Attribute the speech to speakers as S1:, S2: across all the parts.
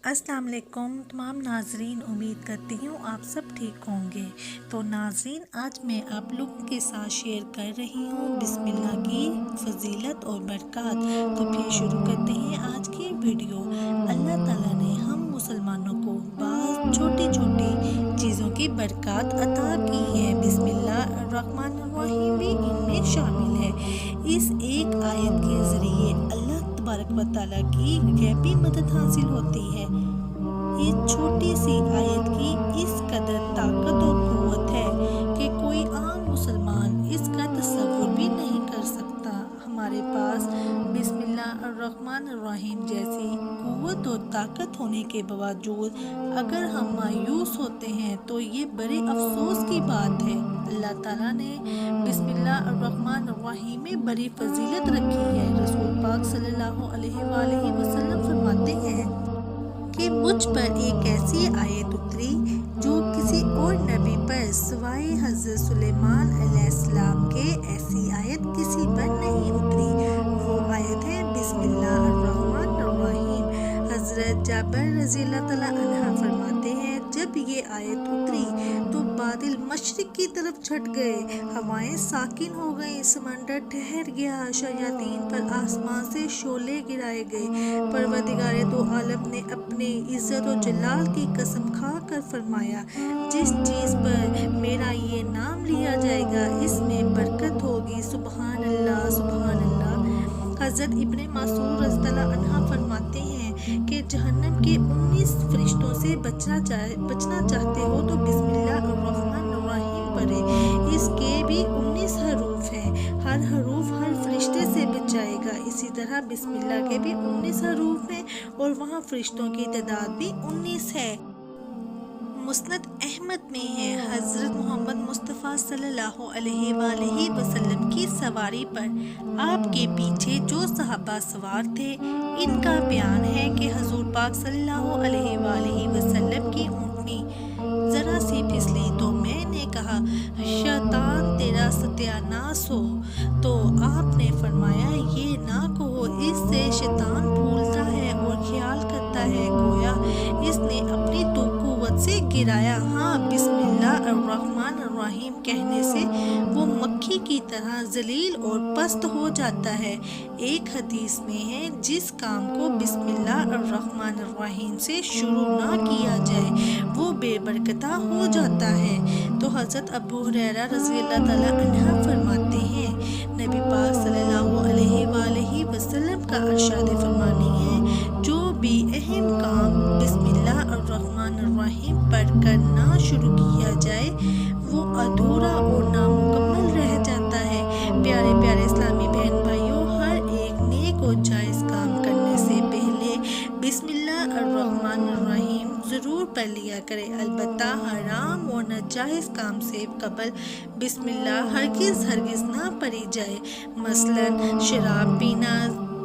S1: अस्सलाम वालेकुम तमाम नाजरीन, उम्मीद करती हूँ आप सब ठीक होंगे। तो नाजरीन, आज मैं आप लोगों के साथ शेयर कर रही हूँ बिस्मिल्लाह की फजीलत और बरकत। तो फिर शुरू करते हैं आज की वीडियो। अल्लाह ताला ने हम मुसलमानों को बाज़ छोटी छोटी चीज़ों की बरकत अता की है। बिस्मिल्लाहिर्रहमानिर्रहीम भी इनमें शामिल है। इस एक आयत के ज़रिए अल्लाह तबारक व तआला की गैबी मदद हासिल होती है। इस छोटी सी आयत की इस कदर ताकत और क़ुव्वत है कि कोई आम मुसलमान इसका तसव्वुर भी नहीं कर सकता। हमारे पास बिस्मिल्लाहिर्रहमानिर्रहीम जैसी क़ुव्वत और ताकत होने के बावजूद अगर हम मायूस होते हैं तो ये बड़े अफसोस की बात है। अल्लाह ताला ने बिस्मिल्लाहिर्रहमानिर्रहीम में बड़ी फजीलत रखी है। रसूल पाक सल्लल्लाहु अलैहि वसल्लम फरमाते हैं कि मुझ पर एक ऐसी आयत उतरी जो किसी और नबी पर सिवाय हज़रत सुलेमान अलैहिस्सलाम के ऐसी आयत किसी पर नहीं उतरी। वो आयत है बिस्मिल्लाहिर्रहमानिर्रहीम। हज़रत जाबिर रज़ियल्लाहु तआला अन्हु फरमाते हैं, जब ये आयत उतरी तो बादल मशरिक की तरफ छट गए, हवाएं साकिन हो गई, समंदर ठहर गया, शयातीन पर आसमान से शोले गिराए गए। परवरदिगारे दो आलम ने अपने इज्जत और जलाल की कसम खा कर फरमाया, जिस चीज़ पर मेरा ये नाम लिया जाएगा इसमें बरकत होगी। सुबहान अल्लाह, सुबहान अल्लाह। हज़रत इब्ने मसूद रज़ियल्लाहु अन्हु फरमाते हैं कि जहन्नम के 19 फरिश्तों से बचना चाहते हो तो बिस्मिल्लाहिर्रहमानिर्रहीम पढ़े। इसके भी 19 हरूफ हैं, हर हरूफ हर फरिश्ते से बचाएगा। इसी तरह बिस्मिल्लाह के भी 19 हरूफ हैं और वहाँ फरिश्तों की तादाद भी 19 है। मुस्नद अहमद में है, हज़रत मोहम्मद मुस्तफ़ा सल्लल्लाहु अलैहि वसल्लम की सवारी पर आपके पीछे जो सहाबा सवार थे, इनका बयान है कि हुज़ूर पाक सल्लल्लाहु अलैहि वसल्लम की ऊँटनी ज़रा सी फिसली तो मैंने कहा, शैतान तेरा सत्यानाश हो। तो आपने फरमाया, ये ना कहो, इससे शैतान भूलता है और ख्याल करता है गोया इसने अपनी तो कुव्वत से गिराया। हाँ, बिस्मिल्लाहिर्रहमानिर्रहीम कहने से वो मक्खी की तरह जलील और पस्त हो जाता है। एक हदीस में है, जिस काम को बिस्मिल्लाहिर्रहमानिर्रहीम से शुरू ना किया जाए वो बेबरकता हो जाता है। तो हज़रत अबू हुरैरा रज़ियल्लाहु तआला अन्हु फरमाते हैं, नबी पाक सल्लल्लाहु अलैहि वसल्लम का इरशाद फरमानी है, जो भी अहम काम बिस्मिल्लाहिर्रहमानिर्रहीम पढ़कर ना शुरू किया जाए वो अधूरा और नामुकम्मल रह जाता है। प्यारे प्यारे इस्लामी बहन भाइयों, हर एक नेक और जायज़ काम करने से पहले बिस्मिल्लाहिर्रहमानिर्रहीम ज़रूर पढ़ लिया करें। अलबत्ता हराम और नाजायज़ काम से कबल बिस्मिल्लाह हरगिज़ ना पढ़ी जाए। मसलन शराब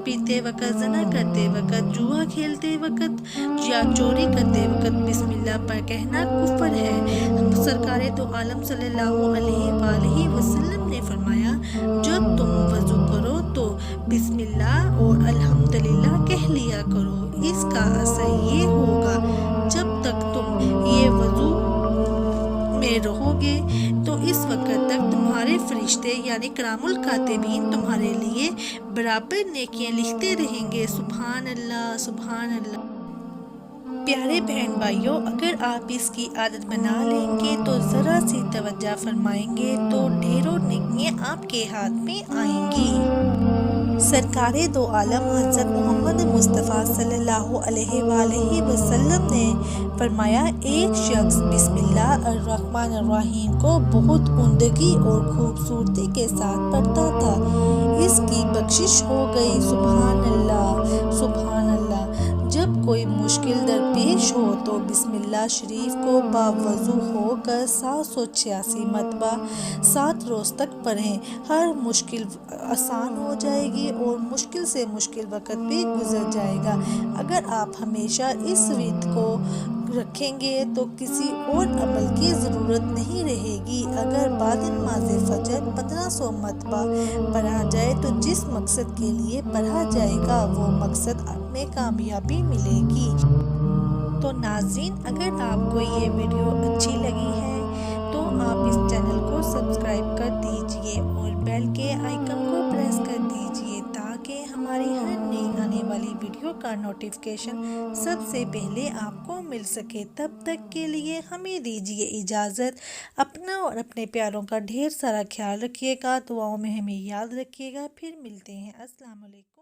S1: पीते वक़्त, ज़ना करते वक़्त, जुआ खेलते वक़्त या चोरी करते वक़्त बिस्मिल्लाह पर कहना कुफ्र है। सरकारे दो आलम सल्लल्लाहु अलैहि वसल्लम ने फरमाया, जब तुम वज़ू करो तो बिस्मिल्लाह और अल्हम्दुलिल्लाह कह लिया करो। इसका असर ये होगा, जब तक तुम ये वज़ू में रहोगे तो इस वक्त तक तुम्हारे फरिश्ते यानी किरामुल कातिबीन तुम्हारे लिए बराबर नेकियां लिखते रहेंगे। सुभान अल्लाह, सुभान अल्लाह। प्यारे बहन भाइयों, अगर आप इसकी आदत बना लेंगे तो ज़रा सी तवज्जो फरमाएंगे तो ढेरों नेकियां आपके हाथ में आएंगी। सरकारे दो आलम हज़रत मोहम्मद मुस्तफ़ा सल्लल्लाहु अलैहि वसल्लम ने फरमाया, एक शख्स बिस्मिल्लाहिर्रहमानिर्रहीम को बहुत उम्दगी और खूबसूरती के साथ पढ़ता था, इसकी बख्शिश हो गई। सुभान अल्लाह, सुभान अल्लाह। जब कोई मुश्किल दरपेश हो तो बिस्मिल्लाह शरीफ को बावज़ू होकर 786 मरतबा 7 रोज़ तक पढ़ें। हर मुश्किल आसान हो जाएगी और मुश्किल से मुश्किल वक़्त भी गुजर जाएगा। अगर आप हमेशा इस विर्द को रखेंगे तो किसी और अमल की ज़रूरत नहीं रहेगी। अगर बाद नमाज़े फ़जर 1500 मरतबा पढ़ा जाए तो जिस मकसद के लिए पढ़ा जाएगा वो मकसद में कामयाबी मिलेगी। ناظرین، اگر آپ کو یہ ویڈیو اچھی لگی ہے تو آپ اس چینل کو سبسکرائب کر دیجئے اور بیل کے آئیکن کو پریس کر دیجئے تاکہ ہماری ہر نئی آنے والی ویڈیو کا نوٹیفیکیشن سب سے پہلے آپ کو مل سکے۔ تب تک کے لیے ہمیں دیجئے اجازت۔ اپنا اور اپنے پیاروں کا ڈھیر سارا خیال رکھیے گا، دعاؤں میں ہمیں یاد رکھیے گا۔ پھر ملتے ہیں۔ السلام علیکم۔